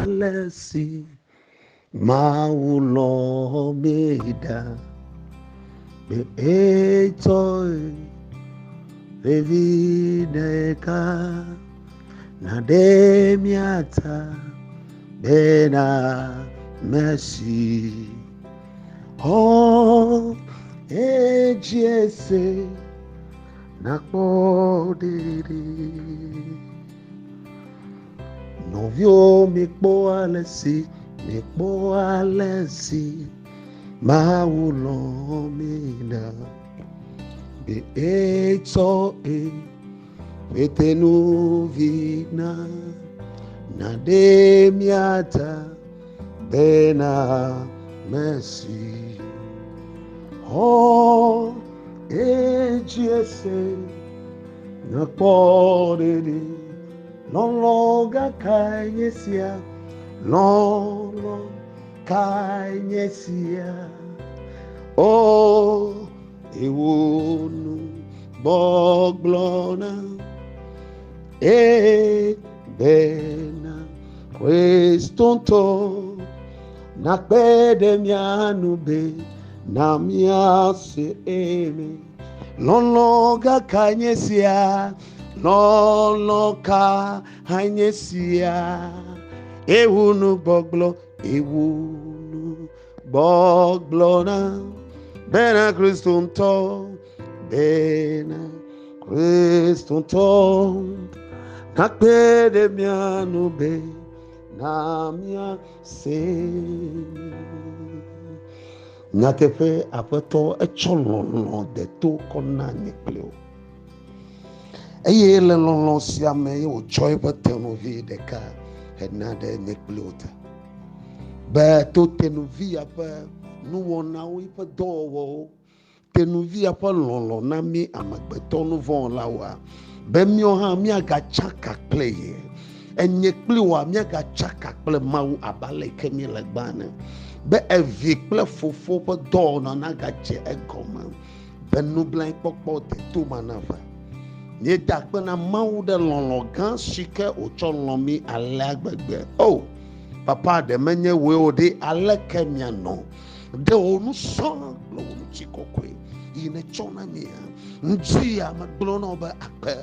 Alesi Maulo Meda Be Etoi Revideka Nademiata Bena Mercy Oh Edzi Nakpodiri Novio mikpo alesi Maulo Meda Be Etoi Petenu Vigna Nademiata Bena Mercy Oh Edzi Nakpodiri Longa kainesia Longa kainesia Oh Ewonu Boglona Bena Questonto Nakpede mianube Namiase eme Longa kainesia Loloka hanyesia Ewunu boglo na Bena Christunto Nakpede mianube Namia se Natefe apeto echolon de to kona nyepleo Eye le lon siame o joy patenovi de ka henade neklota ba to tenovi apa no wona we pa dowo tenovi apa lon na mi amagbeto no von lawa be mi o ha mi aga chaka play enye kliwa mi aga chaka play mawu abale kemi legbane be evi ple fofo pa do na ga che egoma be no blan popo te to manava Ye dakbena mawu de lolo gan shike ocholomi alagbegbe. Oh, papa de menye we ode aleke mia no. De onu so lo onu chikokwe. Ine chona mia. Njia maglono ba akpe.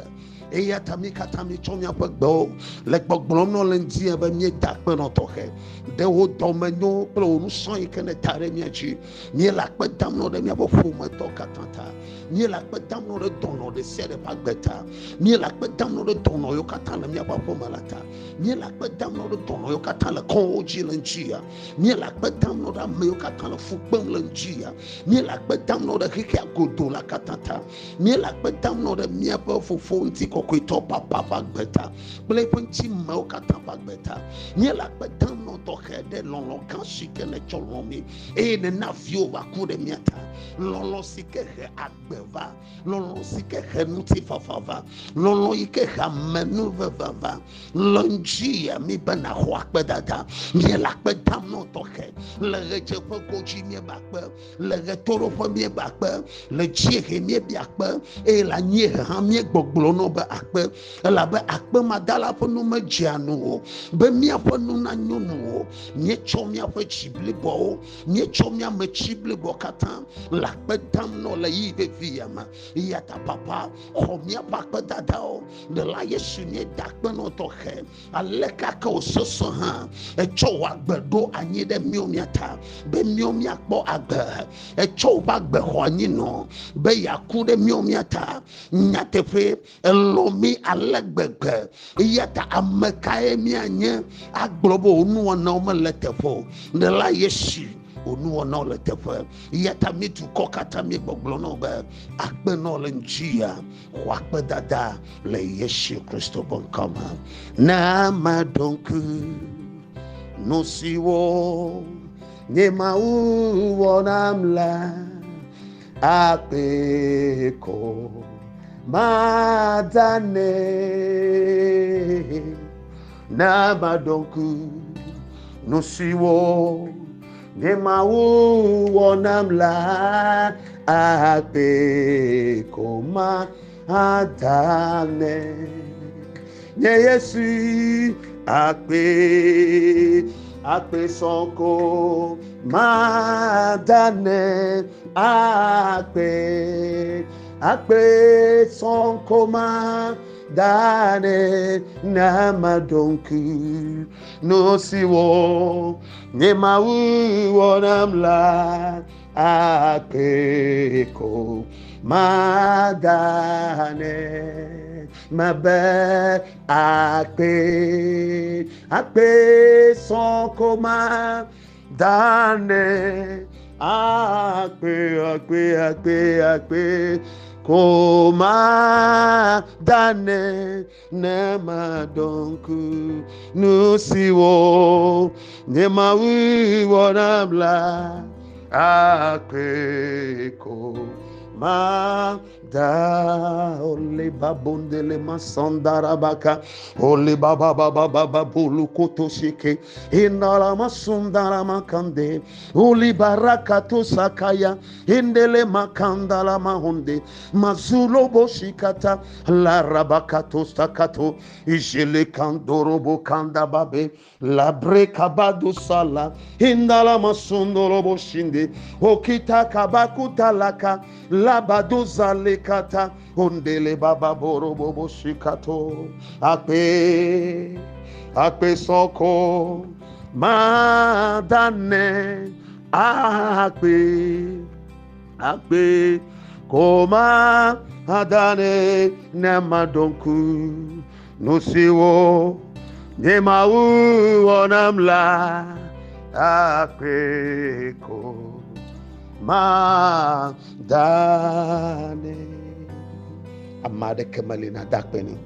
Eya tami katami chomya pegbo. Lek bogblomno lenjia ba mie dakbena tohe. De o domenyo plo onu so ikene tare mia chi. Nye lakpe damno de mia bo fume to katanta. Ni la pedamno de dono de sere pagbeta ni la pedamno de dono yo katana mi apapo malata ni la pedamno de dono yo katana konji lenjia ni la pedamno da me yo katana fukbem lenjia ni la pedamno de kike godo la katata ni la pedamno de mi apapo fofo nti kokwito papa pagbeta ple ponti me yo katana pagbeta ni la pedamno to hede lolo kanshike ne cholomi e ne navio bakude miata lolo sike he agbe Lolo sike ŋutifafa lolo ike menu vava lonjia mi bana hwakpe dada mi la kpe dam no toke le reje pe koji mi bakpe le retoro pe mi bakpe le jiehe mi biakpe e la nye ha mi gbogblo no ba akpe la ba akpe madala pe no majianu be mi apo no na nyunu nye chomia pe chiblibo nye chomia me chiblibo katan la kpe dam no la yi be ma yata papa homia bakpe dadao de la yesu ne dakpe no toke aleka ka ososo ha echo agbedo anyi de miomiata be miomia kpo agbe echo bagbe ho anyi no be yakude miomiata nyatefe elomi alegbegbe yata amekae mi anye aglobo onu na o meletefo de la yesu onu ona le teƒe yata mi tu kokata mi gbogblɔ no be akpe no le njia wakpe dada le Yesu Kristo ƒe ŋkɔme na madonku nu siwo nye Mawu wɔ nam la akpe ko madane na madonku nu siwo nye Mawu wɔ nam la akpe ko madane nye Yesu akpe sonko madane akpe sonko madane namadonku no siwo nye mawu wonamla akpe ko madane mabe akpe sonko madane akpe koma dane nema donku nusiwo nema wonabla akpe koma da ole babondele masandara baka ole baba bulu koto shike inala masundara makande ole barakato sakaya indele makandala mahonde mazulo boshikata la rabakato sakato ishele kandoro bokanda babe la brekabado sala indala masundoro boshinde okita kabakuta laka labado zale kata ondele baba boro bobo shikato akpe soko madane akpe koma adane namadonku nosiwo nemawu onamla akpe ko madane amade kemalina dakpeni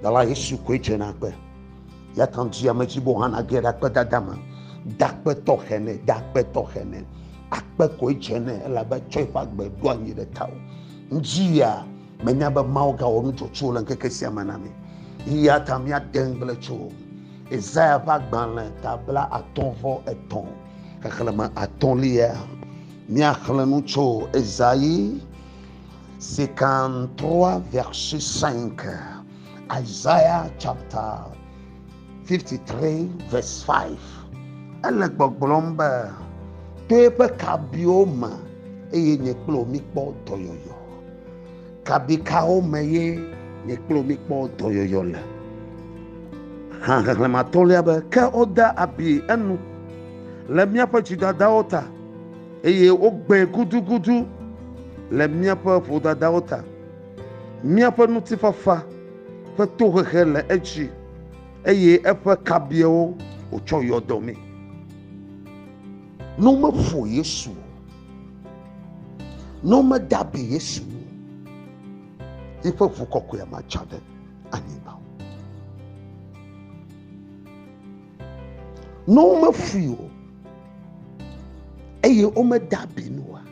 dala Yesu kwechena kpe yatanji amajibo hana gera kpe dadama dakpe tohene akpe kwechene elaba choipa gbe duanyi de tau njia menyaba mauga onu chochola nkeke siamanami iyata mia dengle cho Isaiah bagbanle tabla atonvo eton kakalama atonlia mia khlanu cho Isaïe 53 verset 5 Isaiah chapter 53 verse 5 elle gbogbolomba tepe kabioma eye nyekplo mikpo doyoyo kabikao meye nyekplo mikpo doyoyo la ha matolia ba ka oda abi enu le miaƒe dzidadawo ta eye wogbe gudugudu le miaƒe vodadawo ta miaƒe ŋutifafa ƒe tohehe le edzi eye eƒe kabiwo wotsɔ yɔ dɔme ne womefo Yesu ne womedabe Yesu yiƒe ʋu kɔkɔe matsa ɖe anyigba ne womefui o eye womedabe noa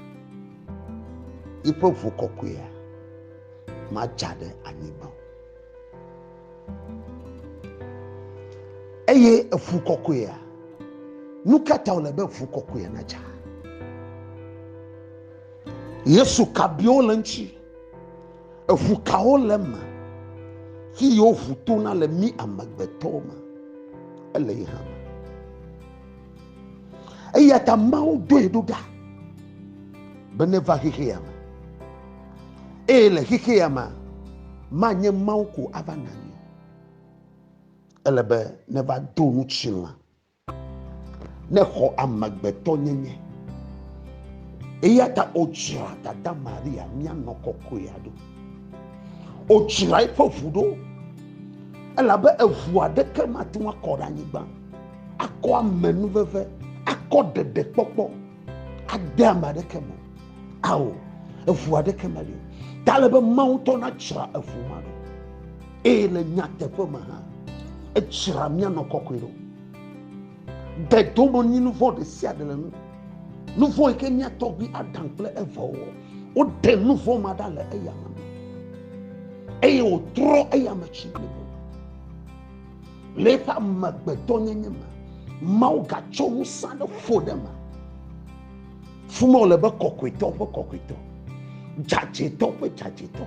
yiƒe ʋu kɔkɔea matsa ɖe anyigba eye eʋu kɔkɔea nu katã wole be ʋu kɔkɔea natsa Yesu kabiwo le ŋuti eʋu kawo le me fi yiwo ʋu tona le mi amegbetɔwo me ele yi hã me eya ta Mawu doe ɖo ɖa be neva xexea me eye le xexea me manye Mawu ko ava nanyi ele be neva do ŋutilã ne xɔ amegbetɔ nyenye eya ta odzra dada Maria mianɔ kɔkɔea ɖo odzra eƒe ʋu ɖo elabe eʋu aɖeke mate ŋu akɔ ɖe anyigba akɔ ame nuveve akɔ ɖeɖe kpɔkpɔ ade ame aɖeke me awo eʋu aɖeke meli ta le be Mawu tɔ na dzra eʋu ma ɖo eye le nyateƒe me hã edzra mianɔ kɔkɔe ɖo de dome nyi nu vɔ̃ ɖe sia ɖe le nu vɔ̃ yi ke mia tɔgbi Adam kple Eva wɔ wode nu vɔ̃ ma ɖa le eya me eye wòtrɔ eya me tsi blibo le eƒe amegbetɔ nyenye me Mawu gatsɔ ŋusẽ aɖe ƒo ɖe me fuma wòle be kɔkɔetɔ ƒe kɔkɔetɔ dzadzɛtɔ ƒe dzadzɛtɔ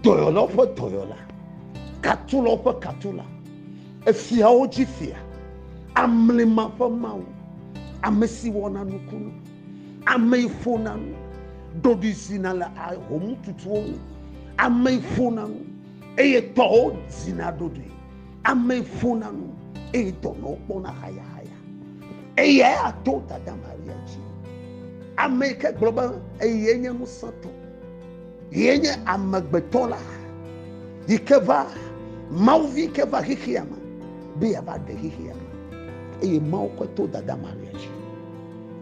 dɔyɔla ƒe dɔyɔla katula ƒe katula, efiawo dzi fia, amlima ƒe mawu, ame si wɔna nukunu, ame yi ƒona nu, ɖoɖi zina le ahom tutuwo ŋu, ame yi ƒona nu eye tɔwo zina ɖoɖi, ame yi ƒona nu eye dɔnɔwo kpɔna hayahaya, eye ato dada Maria dzi, ame yi ke gblɔ be eye nye ŋusẽtɔ, ye nye amegbetɔ la, yi ke va mawuvi ke va xexea me be yeava ɖe xexea me, eye mawu kɔe to dada Maria dzi,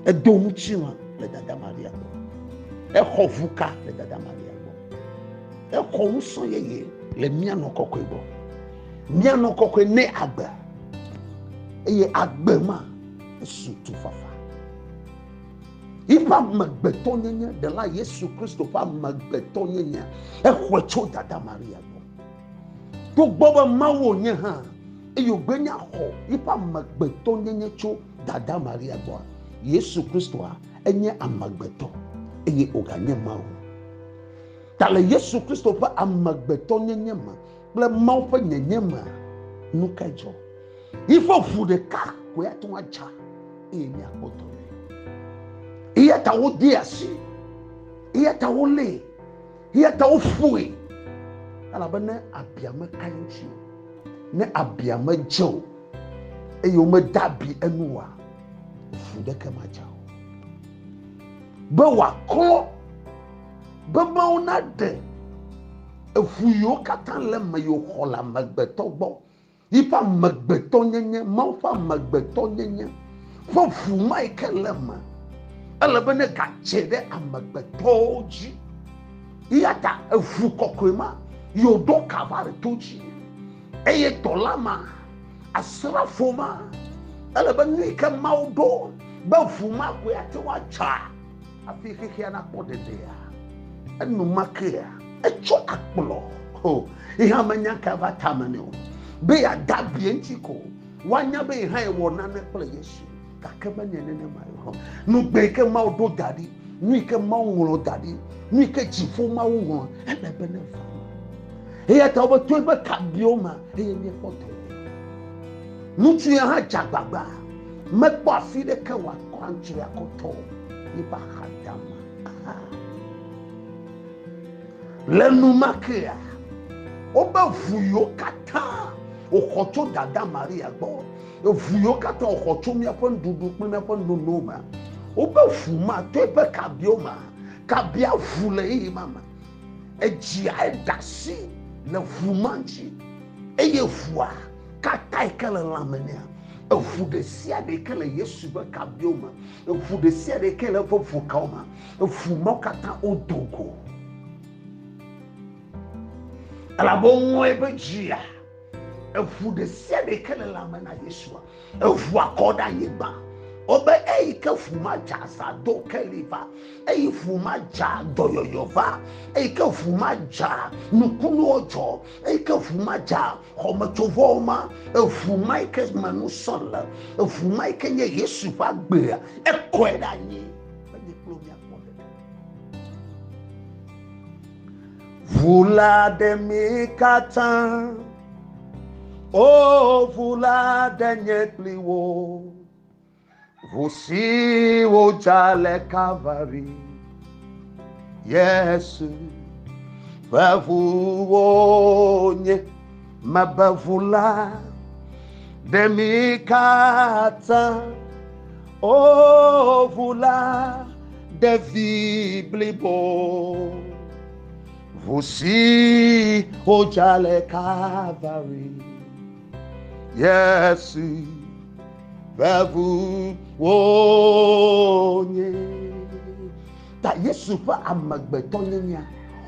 edo ŋutilã le dada Maria gbɔ, exɔ vuka le dada Maria gbɔ, exɔ ŋusẽ yeye le míanɔ kɔkɔe gbɔ, míanɔ kɔkɔe ne agbe, eye agbe ma esu tufafa. Iƒe amegbetɔ nyenye ɖela Yesu Kristo ƒe amegbetɔ nyenye exɔe tso dada Maria gbɔ. Togbɔ be Mawu nye hã eye wògbe nya xɔ yiƒe amegbetɔ nyenye tso dada Maria gbɔa, Yesu Kristoa enye amegbetɔ eye wòganye Mawu. Ta le Yesu Kristo ƒe amegbetɔ nyenye me kple Mawu ƒe nyenye me, nu kae dzɔ? Yiƒe ʋu ɖeka koe ate ŋu adza eye míakpɔ tɔ. Eya ta wode asi, eya ta wolée, eya ta woƒoe, elabe ne abia meka ŋuti o, ne abia medze o, eye womede abi enu oa, ʋu ɖeke madza o. Be wòaklɔ, be Mawu naɖe eʋu yiwo katã le me yiwo xɔ le amegbetɔ gbɔ, yiƒe amegbetɔ nyenye, Mawu ƒe amegbetɔ nyenye ƒe ʋu ma yi ke le me, ele be ne gadze ɖe amegbetɔwo dzi, eya ta eʋu kɔkɔe ma yiwo ɖo kava ɖe to dzi, eye tɔ la ma, asrafo ma, ele be nu yi ke Mawu ɖo be ʋu ma koe ate ŋu adza hafi xexea nakpɔ ɖeɖea, enumakea etsɔ akplɔ, ihe amenya ka va tame nɛ o, be yeade abie ŋuti ko, woanya be yi hã yewɔ nane kple Yesu, gake menye nenema o. Nugbe yi ke Mawu ɖo da ɖi, nu yi ke Mawu ŋlɔ da ɖi, nu yi ke dziƒo Mawu ŋlɔ, ele be ne va. Eya ta wobe to ebe kabiwo me eye míekpɔ dɔ. Ŋutsu ya hã dze agbagba, mekpɔ afi ɖeke wòakɔ antsrɔe akɔtɔ yiƒe axadame. Le numakea, wobe ʋu yiwo katã wòxɔ tso dada Maria gbɔ, eʋu yiwo katã wòxɔ tso míaƒe nuɖuɖu kple míaƒe nonowo me, wobe ʋu ma to eƒe kabiwo me, kabia ʋu le eye ma me, edzia eɖe asi le ʋu ma ŋuti, eye ʋua katã yi ke le lãme nea, eʋu ɖe sia ɖe yi ke le Yesu ƒe kabiwo me, eʋu ɖe sia ɖe yi ke le eƒe ʋukawo me, eʋu mawo katã wodo go. Elabe woŋlɔ ebe dzia, eʋu ɖe sia ɖe yi ke le lãme na Yesua, eʋua kɔ ɖe anyigba, wobe eyi ke ʋu ma dza azãdo keli va, eyi ʋu ma dza dɔyɔyɔ va, eyi ke ʋu ma dza nukunuwo dzɔ, eyi ke ʋu ma dza xɔmetsovɔwo ma, eʋu ma yi ke me nusɔ le, eʋu ma yi ke nye Yesu ƒe agbea, ekɔe ɖe anyi be nye kple míakpɔ ɖeɖe. Ʋu la ɖe mi katã, o ʋu la ɖe nye kpli wo, ʋu siwo dza le Kalvari, Yesu ƒe ʋuwo nye, mebe ʋu la ɖe mi katã, o ʋu la ɖe vi blibo, ʋu siwo dza le Kalvari, Yesu ƒe ʋuwo nye. Ta Yesu ƒe amegbetɔ nyenya,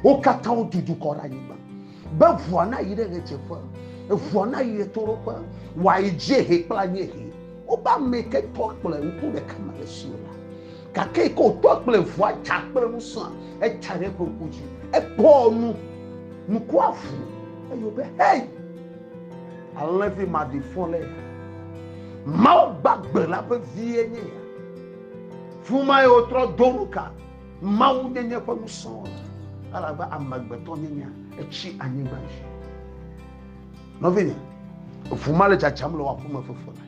wo katã wodudu kɔ ɖe anyigba, be ʋua nayi ɖe ɣedzeƒe, ʋua nayi ɖe toɖoƒe, wòayi dziehe kple anyiehe, wobe ame ke tɔ kple ŋku ɖeka me le si o la, gake yi ke wòtɔ kple ʋua dza kple ŋusẽ, etsa ɖe eƒe ŋku dzi, ekpɔ nu, nukua ʋu, eye wobe hei, alẽvi maɖifɔ le ya, Mawu gbagbe la ƒe vie nye ya, fuma ye wotrɔ do nuka, Mawu nyenye ƒe ŋusẽ le, elabe amegbetɔ nyenya etsi anyigba dzi. Novinya. Fuma le chacham le wafuma fufula.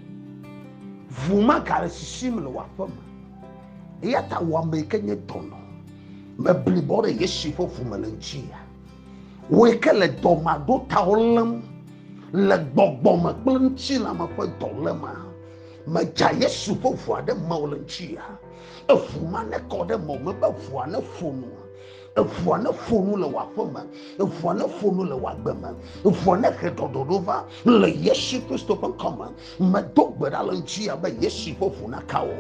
Fuma kare sishim le wafuma. Yata wameke nye tono. Me blibore yeshi fufuma le njia. Weke le domado taolam. Le gbogbo me kplenchi la me fe dolema. Me ja yesu fufua de maule njia. Fuma ne kode mo me be fua ne fonu. Fua ne fonu le wafuma. Fua ne fonu le wagbema. Fua ne hedododova le yesu Kristo pen koma. Me dogbe da le njia be yesu fufuna kawo.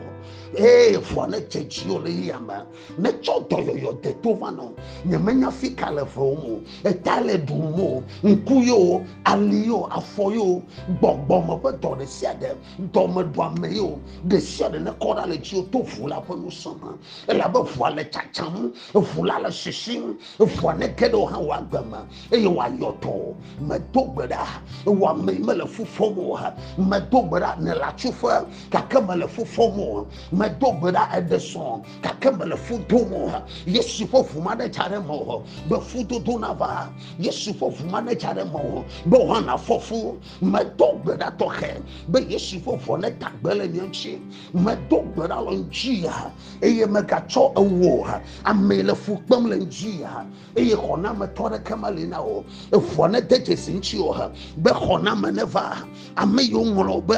Fua ne chechio le yama. Ne chodo yo de tovano. Nyemenya fika le fomo. Etale dumo. Nkuyo, aliyo, afoyo. Gbogbo me pe do de siade. Do me do me yo. De siade ne koda le jio to fula pe no sama. La be fua le chacham. Fula le shishim. Fua ne kedo ha wagbema. Wa yoto. Me dogbeda. Wa me le fufomo ha. Me dogbeda ne la chufa. Kakeme le fufomo. Me dogbeda edeson. Kakeme le futomo ha. Yesu fo fuma de chare mo. Be futo donava. Yesu fo fuma de chare mo. Be wana fofu. Me dogbeda tohe. Be yesu fo fo ne tagbele nyanchi. Me dogbeda lonjia. Eye me gacho ewo ha. Ame le fukpem le njia. Eye kona me tore kamalina o. Fo ne deje sinchi o ha. Be kona me neva. Ame yo ngolo be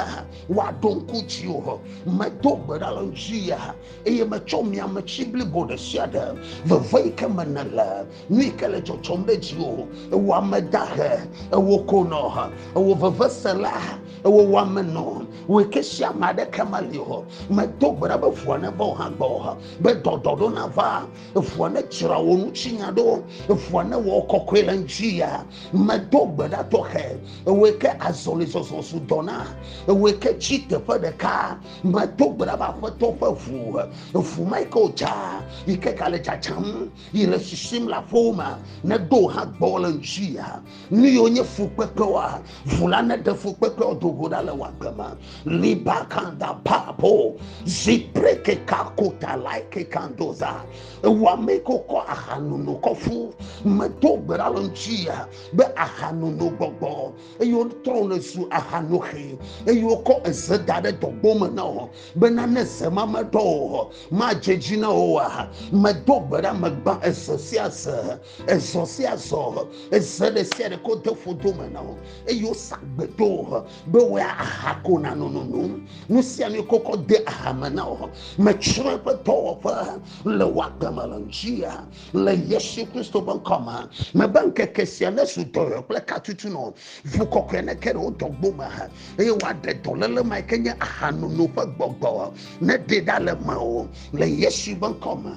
wa donku chi o. Me dogbeda lonjia. Eye me chomia me chibli bode siade. Vevei kemenele. Ni kele chochombe jio. Wa me dahe. Wo kono ha. Wo vevesela. Wo wa meno. We kesia made kamalio. Me dogbeda be fo ne bo ha bo ha. Be dododo na va. Fo ne chira wonu chinyado. Fo ne wo kokwela njia. Me dogbeda tohe. We ke azoli so dona. We ke chite fe de ka. Me dogbeda ba fe to fe fu. Fu Michael cha. Ike kale chacham. Ile shishim la foma. Ne do ha bola njia. Ni onye fu pepewa. Fula ne de fu pepewa dogoda le wagama. Liba kanda papo. Zipreke kakota like kandoza. Wa meko ko ahanuno kofu. Me dogbeda le njia. Be ahanuno gbogbo. Eyo trone su ahanohe. Eyo ko ezedade dogboma na. Be na ne sema me do. Ma jejina oa. Me dogbeda me ba esosiasa. Esosiaso. Ezede siade ko de fodoma na. Eyo sagbedo. Be we ahakona no. Nusia ni koko de ahamana. Me trepe to le wagamalanjia. Le Yesu Kristo ban koma. Me banke kesia ne su to ple katutu no. Fu kokene kere o dogboma. E wa de dolele mai kenya ahanu no fa gbogbo. Ne de dale mao. Le Yesu ban koma.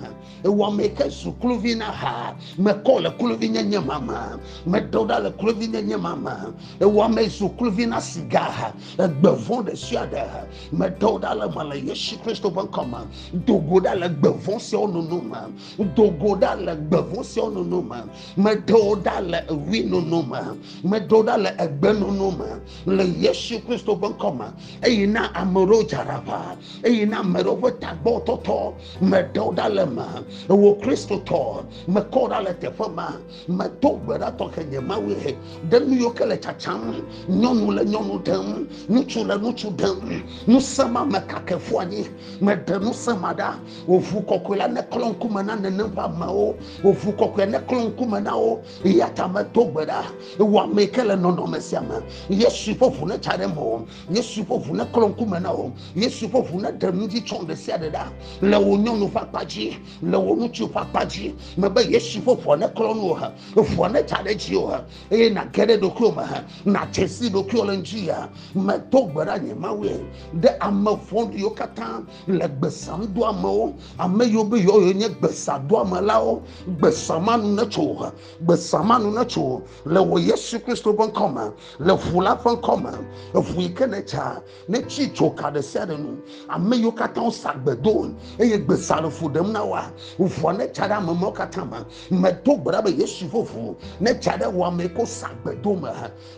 E wa meke su kluvina ha. Me kole kluvina nyamama. Me doda le kluvina nyamama. E wa me su kluvina sigaha. E gbevon de siade. Me doda le mala Yesu Kristo ban koma. Dogoda le gbevon se onunuma. Dogoda le gbevon se onunuma. Me doda le winunuma. Me doda le egbenunuma. Le Yesu Kristo ban koma. E na amoro jaraba. E na merovo tagbo toto. Me doda le ma. Wo Kristo to. Me koda le tefama. Me dogbeda to kenye mawe. Den yo kele chacham. Nyonu le nyonu dem. Nuchu le nuchu dem. Nusama me kakefuani. Me de nusamada. Wo fu kokwela ne klonkumana ne nempa mao. Wo fu kokwela ne klonkumana o. Yata me dogbeda. Wa me kele nono mesiama. Yesu fofu ne charemo. Yesu fofu ne klonkumana o. Yesu fofu ne demudi chonde siade da. Le wo nyonu fa paji. Le wo nuchu fa paji. Me be Yesu fofu ne klonu ha. Fofu ne chareji o ha. E na kere do kroma ha. Na chesi do kyolenjia. Me dogbeda nyemawe. De amafondo yokata le gbesam do amo. Ame yo be yo nye gbesa do amalao. Gbesamanu na cho. Gbesamanu na cho. Le wo Yesu Kristo ban koma. Le fula fan koma. Fu ikene cha. Ne chi choka de sede nu. Ame yo kata on sagbedo. Eye gbesa le fu dem na wa. Fu ne cha da memo kata ma. Me dogbeda be Yesu fofu. Ne cha de wa me ko sagbedo ma.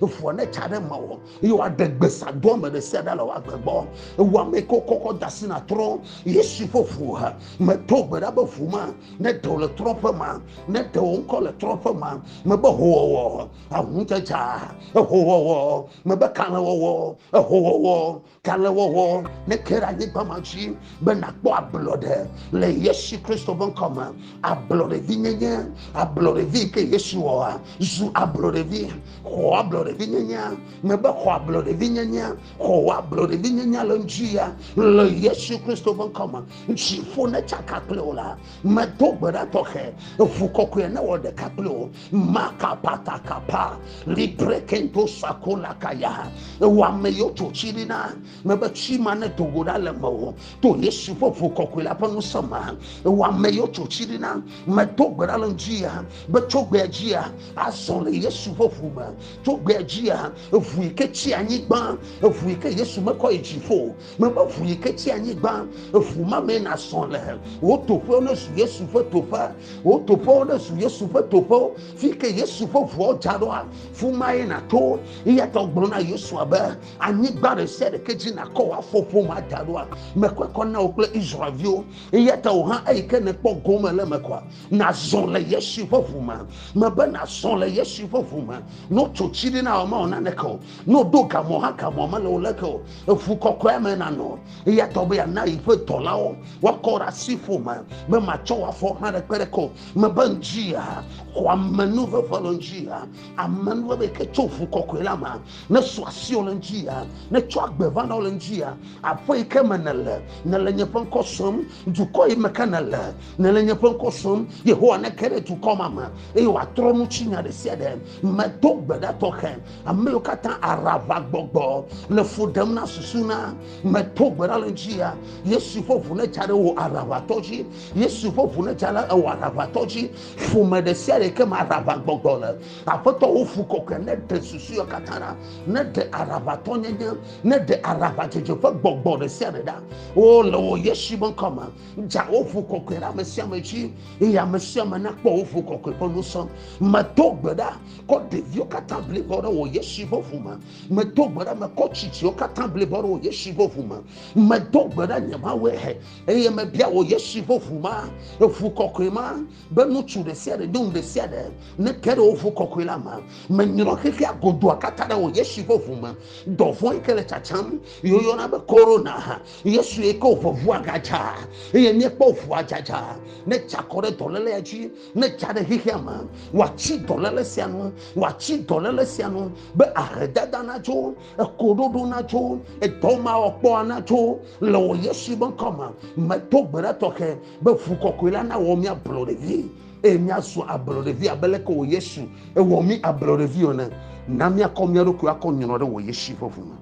Fu ne cha de ma wo. Yo ade gbesa do me de sia da lo agbegbo wa me kokoko dasi na tro yesu fofu ha me to gbeda be fuma ne do le trope ma ne do onko le trope ma me be ho ahunchacha ho me be kan wo ho kan wo ne kera ni pamachi be na kpo ablode le yesu Christo bon koma ablode vinyenye ablode vi ke yesu wa zu ablode vi ho ablode vinyenye me be ho ablode vinyenye ho ablode vinyenye lo njia le yesu Christo bon koma nchifo na chakapleola me to gbeda tohe fu kokwe na wo de kaplo maka pata kapa libre kento sakola kaya wa me yo to chirina me be chima ne to goda le mo to yesu fu kokwe la panu sama wa me yo to chirina me to gbeda lo njia be to gbe jia aso le yesu fu ma to gbe jia fu ike chi anyigba fu ike yesu me ko ejifo me ba fu ike chi anyigba fu ma me na son le wo to fo no su yesu fo to fa wo to fo no su yesu fo to fo fi ke yesu fo fu ojado a fu mai na to iya to gbon na yesu aba anyigba de se de keji na ko wa fo ma jado a me ko na o ple israelio iya to ha ai ke ne po goma le me kwa na zon le yesu fo fu ma me ba na son le yesu fo fu ma no to chiri na o ma ona ne ko no do ka mo ha ka mo ma le o le ko fu kokko me na no iya to be na ife tolawo wa ko ra si fu ma me ma cho wa fo ma de pere ko me ban jia kwa manu ve volonjia amanu be ke cho fu kokko la ma ne so asio le njia ne cho agbeva na le njia afo ike menele ne le nyefon kosom du ko i mekanele ne le nyefon kosom yehowa ne kere tu koma ma e wa tro mu chinya de se de me do gbeda to khen ame yo katan arava gbogbo le fudem na susuna me to gbeda le njia yesu fofu ne chare wo arava toji yesu fofu ne chare wo arava toji fu me de se de ke ma arava gbogbo le afoto wo fu kokko ne de susu yo katana ne de arava tonyenye ne de arava jeje fo gbogbo de se de da o le wo yesu bon koma ja wo fu kokko ra me se amachi ya me se ma na kpo wo fu kokko po no so me to gbeda ko de yo katan ble boro wo yesu fofu ma me to gbeda me ko chichi yo katan ble boro wo yesu fofu ma me to gbeda nyama we he e me bia wo yesu fofu ma fu kokko ma be no chu de se de dum de se de ne kere wo fu kokko la ma me nyiro keke agodo akata da wo yesu fofu ma do fo ikele chacham yo na be corona ha yesu e ko fofu agacha e ne kpo fu ajaja ne chakore dolele achi ne chade hihiama wa chi dolele sianu wa chi dolele sianu be ahedada na jo e kododo na jo e doma okpo na jo lo yesu bon koma me to gbera toke be fu kokola na wo mi ablorevi e mi aso ablorevi abele ko yesu e wo mi ablorevi ona na mi akomya roku akonyoro de wo yesu fofuma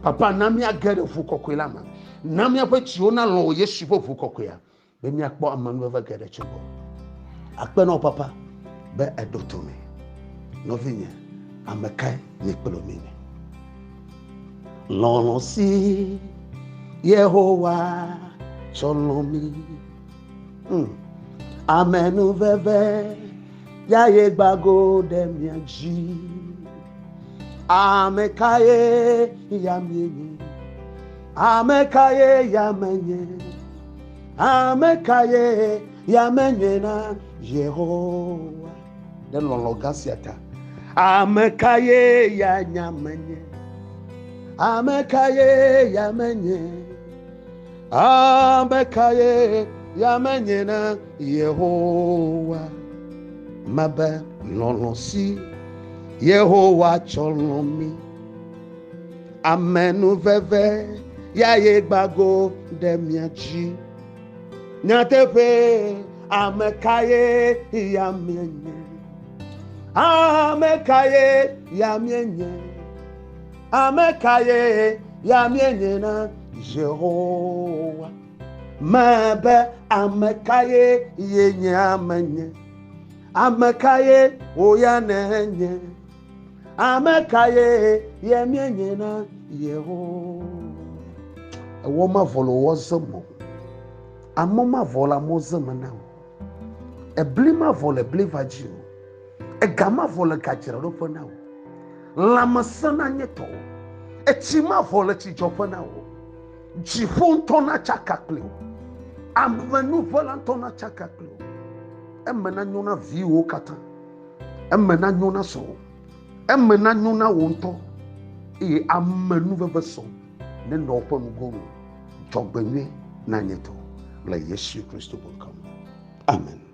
papa na mi agere fu kokola ma na mi apachi ona lo yesu fofu kokoya be mi akpo amanu eva gere chibo akpe no papa be edotome no vinya amekai ni pelomini lono si yehowa cholomi amenu veve ya ye gbago de miaji amekaye ya mienye amekaye ya menye amekaye ya menye na Yehowa de lologasiata amekaye ya nyamenye amekaye ya menye amekaye ya menye na Yehowa mabe lolosi Yehowa cholomi amenu veve ya ye gbago de miaji nyatepe amekaye ya menye amekaye ya menye amekaye ya menye na Jehovah mabe amekaye ye nyamenye amekaye oya nenye amekaye ye menye na Yehovah ewo ma volo wozemo amoma vola mozemana eblima vola blivagio egama vola kachira ro fona lamasana nyeto etima voleti jopana wo jifon tona chakakle amenu volantona chakakle emena nyona viwo kata emena nyona so emena nyona wonto e amenu veveso ne no ponu gono jogbenwe na nyeto la Yesu Kristo bokom amen.